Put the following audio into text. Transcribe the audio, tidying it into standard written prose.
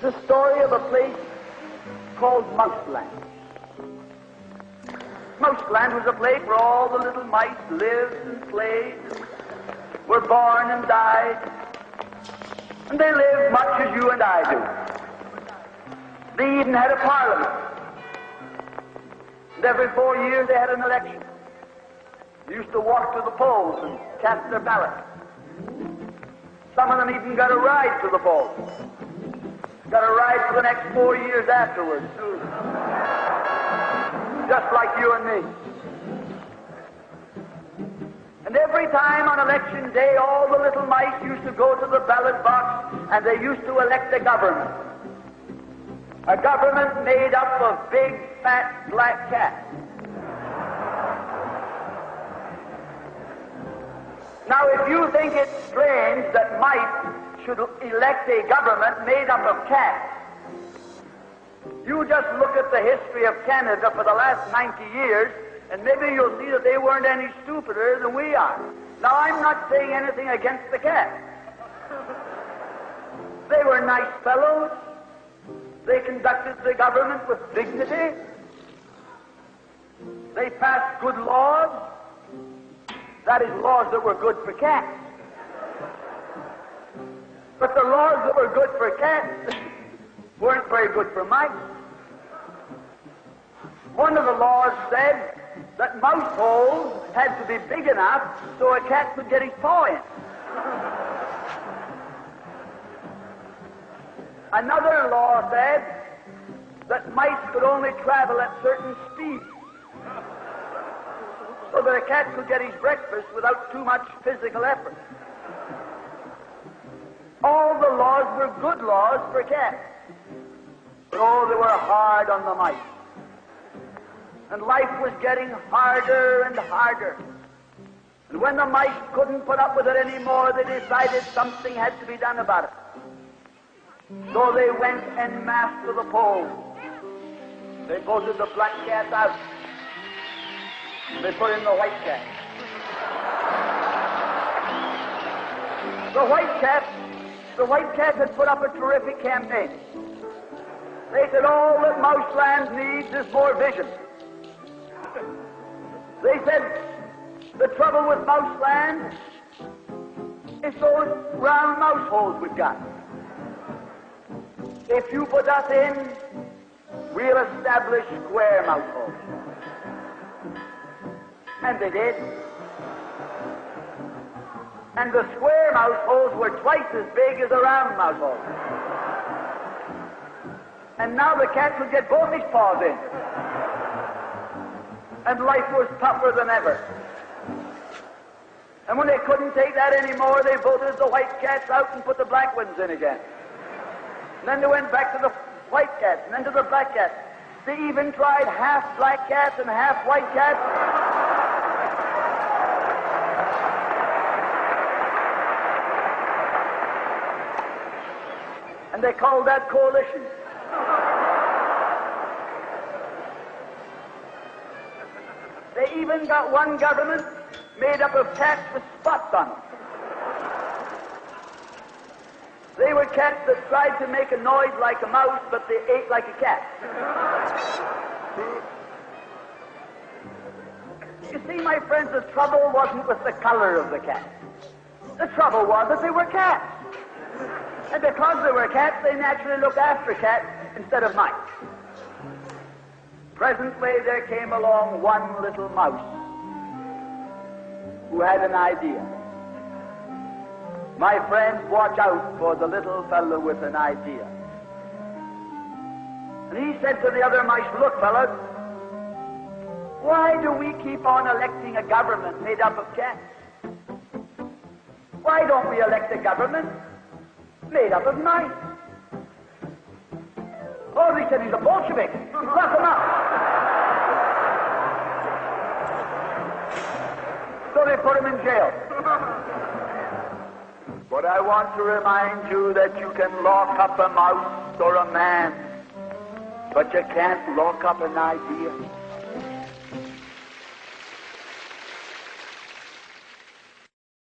It's a story of a place called Mouseland. Mouseland was a place where all the little mice lived and played, and were born and died, and they lived much as you and I do. They even had a parliament. And every 4 years they had an election. They used to walk to the polls and cast their ballot. Some of them even got a ride to the polls. Got a ride for the next 4 years afterwards, too. Just like you and me. And every time on election day, all the little mice used to go to the ballot box and they used to elect a government. A government made up of big, fat, black cats. Now, if you think it's strange that mice should elect a government made up of cats, you just look at the history of Canada for the last 90 years, and maybe you'll see that they weren't any stupider than we are. Now, I'm not saying anything against the cats. They were nice fellows. They conducted the government with dignity. They passed good laws. That is, laws that were good for cats. But the laws that were good for cats weren't very good for mice. One of the laws said that mouse holes had to be big enough so a cat could get his paw in. Another law said that mice could only travel at certain speeds, so that a cat could get his breakfast without too much physical effort. All the laws were good laws for cats. But oh, they were hard on the mice. And life was getting harder and harder. And when the mice couldn't put up with it anymore, they decided something had to be done about it. So they went en masse to the polls. They voted the black cat out. They put in the white cat. The white cat had put up a terrific campaign. They said all that Mouseland needs is more vision. They said the trouble with Mouseland is those round mouse holes we've got. If you put us in, we'll establish square mouse holes. And they did. And the square mouse holes were twice as big as the round mouse holes. And now the cat could get both his paws in. And life was tougher than ever. And when they couldn't take that anymore, they voted the white cats out and put the black ones in again. And then they went back to the white cats, and then to the black cats. They even tried half black cats and half white cats. And they called that coalition. They even got one government made up of cats with spots on them. They were cats that tried to make a noise like a mouse, but they ate like a cat. You see, my friends, the trouble wasn't with the color of the cat. The trouble was that they were cats. And because they were cats, they naturally looked after cats instead of mice. Presently, there came along one little mouse who had an idea. My friends, watch out for the little fellow with an idea. And he said to the other mice, look, fellas, why do we keep on electing a government made up of cats? Why don't we elect a government made up of mice? Oh, they said he's a Bolshevik. Lock him up. So they put him in jail. But I want to remind you that you can lock up a mouse or a man, but you can't lock up an idea.